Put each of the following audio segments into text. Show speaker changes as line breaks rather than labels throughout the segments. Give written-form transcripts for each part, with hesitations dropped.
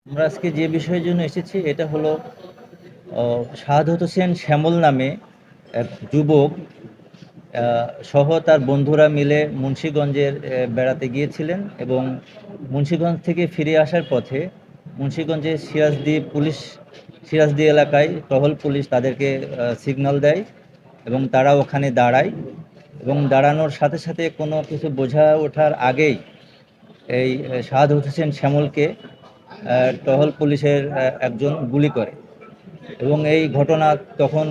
আমরা আজকে যে বিষয়ের জন্য এসেছি এটা হলো শাহাদাত হোসেন শ্যামল নামে এক যুবক সহ তার বন্ধুরা মিলে মুন্সিগঞ্জের বেড়াতে গিয়েছিলেন এবং মুন্সিগঞ্জ থেকে ফিরে আসার পথে মুন্সিগঞ্জের সিরাজদি এলাকায় টহল পুলিশ তাদেরকে সিগন্যাল দেয় এবং তারা ওখানে দাঁড়ায় এবং দাঁড়ানোর সাথে সাথে কোনো কিছু বোঝা ওঠার আগেই এই শাহাদাত হোসেন শ্যামলকে টহল পুলিশের একজন গুলি করে এবং এই ঘটনা তখন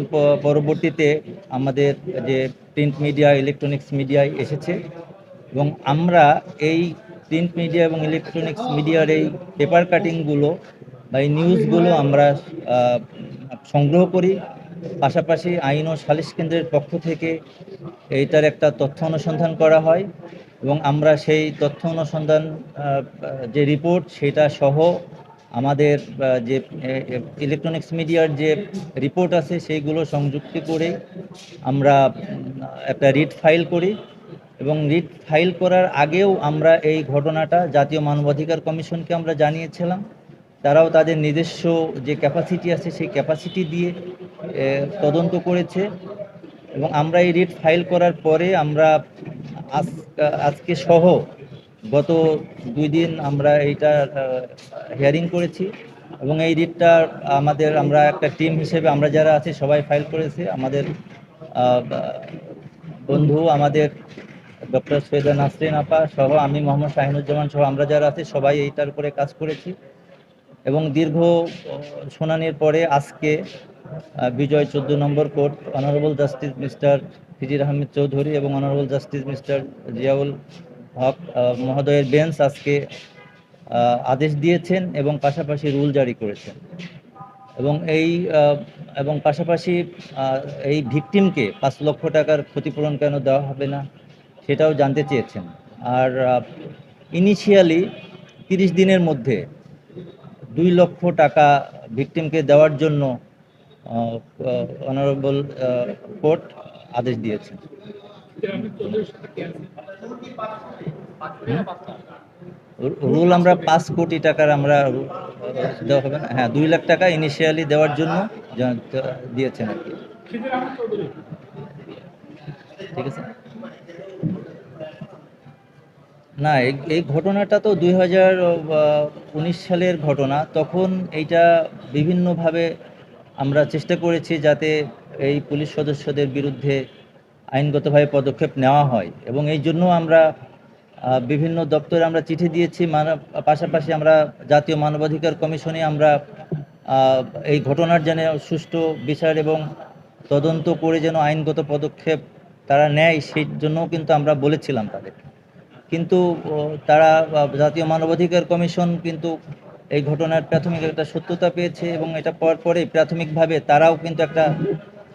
পরবর্তীতে আমাদের যে প্রিন্ট মিডিয়া ইলেকট্রনিক্স মিডিয়ায় এসেছে এবং আমরা এই প্রিন্ট মিডিয়া এবং ইলেকট্রনিক্স মিডিয়ার এই পেপার কাটিংগুলো বা এই নিউজগুলো আমরা সংগ্রহ করি। পাশাপাশি আইন ও সালিশ কেন্দ্রের পক্ষ থেকে এইটার একটা তথ্য অনুসন্ধান করা হয় এবং আমরা সেই তথ্য অনুসন্ধান যে রিপোর্ট সেটা সহ আমাদের যে ইলেকট্রনিক্স মিডিয়ার যে রিপোর্ট আছে সেইগুলো সংযুক্তি করে আমরা একটা রিট ফাইল করি এবং রিট ফাইল করার আগেও আমরা এই ঘটনাটা জাতীয় মানবাধিকার কমিশনকে আমরা জানিয়েছিলাম। তারাও তাদের নিজস্ব যে ক্যাপাসিটি আছে সেই ক্যাপাসিটি দিয়ে তদন্ত করেছে এবং আমরা এই রিট ফাইল করার পরে আমরা আজকে সহ গত 2 দিন আমরা এইটার হিয়ারিং করেছি এবং এই রিটটা আমরা একটা টিম হিসেবে আমরা যারা আছি সবাই ফাইল করেছি। আমাদের বন্ধু আমাদের ডক্টর সৈয়দা নাসরিন আপা সহ আমি মোহাম্মদ শাহিনুজ্জামান সহ আমরা যারা আছি সবাই এইটার উপরে কাজ করেছি এবং দীর্ঘ শুনানির পরে আজকে বিজয় 14 নম্বর কোর্ট অনারেবল জাস্টিস মিস্টার ফিজির আহমেদ চৌধুরী এবং honourable justice mister Ziaul Haque মহোদয়ের বেঞ্চ আজকে আদেশ দিয়েছেন এবং পাশাপাশি রুল জারি করেছেন এবং পাশাপাশি এই ভিকটিমকে 5 লক্ষ টাকার ক্ষতিপূরণ কেন দেওয়া হবে না সেটাও জানতে চেয়েছেন। আর ইনিশিয়ালি 30 দিনের মধ্যে 2 লক্ষ টাকা ভিকটিমকে দেওয়ার জন্য অনারেবল কোর্ট আদেশ দিয়েছেন। রুল আমরা 5 কোটি টাকার আমরা দেওয়া হবে না, হ্যাঁ 2 লাখ টাকা ইনিশিয়ালি দেওয়ার জন্য দিয়েছেন আর কি। ঠিক আছে না, এই ঘটনাটা তো 2019 সালের ঘটনা। তখন এইটা বিভিন্নভাবে আমরা চেষ্টা করেছি যাতে এই পুলিশ সদস্যদের বিরুদ্ধে আইনগতভাবে পদক্ষেপ নেওয়া হয় এবং এই জন্য আমরা বিভিন্ন দপ্তরে আমরা চিঠি দিয়েছি। পাশাপাশি আমরা জাতীয় মানবাধিকার কমিশনে আমরা এই ঘটনার যেন সুষ্ঠু বিচার এবং তদন্ত করে যেন আইনগত পদক্ষেপ তারা নেয় সেই জন্যও কিন্তু আমরা বলেছিলাম তাদেরকে। কিন্তু তারা জাতীয় মানবাধিকার কমিশন কিন্তু এই ঘটনার প্রাথমিক একটা সত্যতা পেয়েছে এবং এটা পাওয়ার পরে প্রাথমিকভাবে তারাও কিন্তু একটা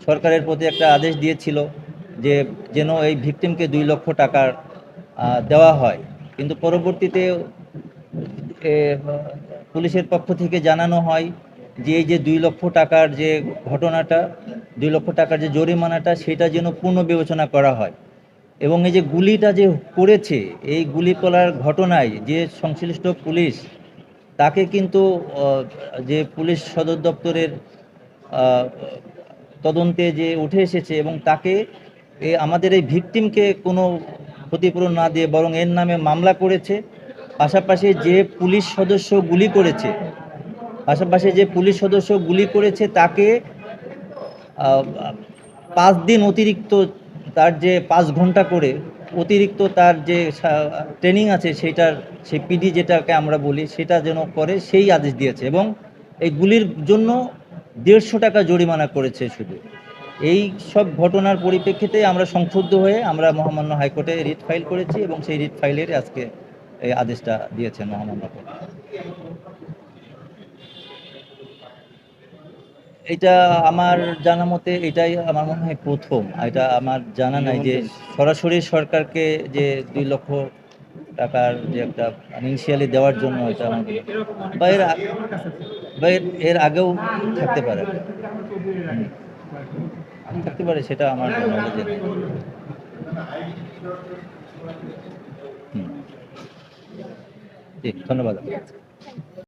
সরকারের প্রতি একটা আদেশ দিয়েছিল যে যেন এই ভিকটিমকে 2 লক্ষ টাকার দেওয়া হয়। কিন্তু পরবর্তীতে পুলিশের পক্ষ থেকে জানানো হয় যে এই যে 2 লক্ষ টাকার যে ঘটনাটা 2 লক্ষ টাকার যে জরিমানাটা সেটা যেন পুনর্বিবেচনা করা হয় এবং এই যে গুলিটা যে করেছে এই গুলি করার ঘটনায় যে সংশ্লিষ্ট পুলিশ তাকে কিন্তু যে পুলিশ সদর দপ্তরের তদন্তে যে উঠে এসেছে এবং তাকে আমাদের এই ভিকটিমকে কোনো ক্ষতিপূরণ না দিয়ে বরং এর নামে মামলা করেছে। পাশাপাশি যে পুলিশ সদস্য গুলি করেছে তাকে 5 দিন অতিরিক্ত তার যে 5 ঘন্টা করে অতিরিক্ত তার যে ট্রেনিং আছে সেই পিডি যেটাকে আমরা বলি সেটা যেন করে সেই আদেশ দিয়েছে এবং এই গুলির জন্য 150 টাকা জরিমানা করেছে শুধু। এই সব ঘটনার পরিপ্রেক্ষিতে আমরা সংক্ষুব্ধ হয়ে আমরা মহামান্য হাইকোর্টে রিট ফাইল করেছি এবং সেই রিট ফাইলের আজকে এই আদেশটা দিয়েছেন মহামান্য কোর্ট। এটা আমার জানা মতে এটাই আমার মনে হয় প্রথম। এটা আমার জানা নাই যে সরাসরি সরকারকে যে 2 লক্ষ টাকার যে একটা ইনিশিয়ালি দেওয়ার জন্য এটা আমার বা এর এর আগেও থাকতে পারে। থাকতে পারে সেটা আমার নলেজে নেই। হুম, ঠিক ধন্যবাদ।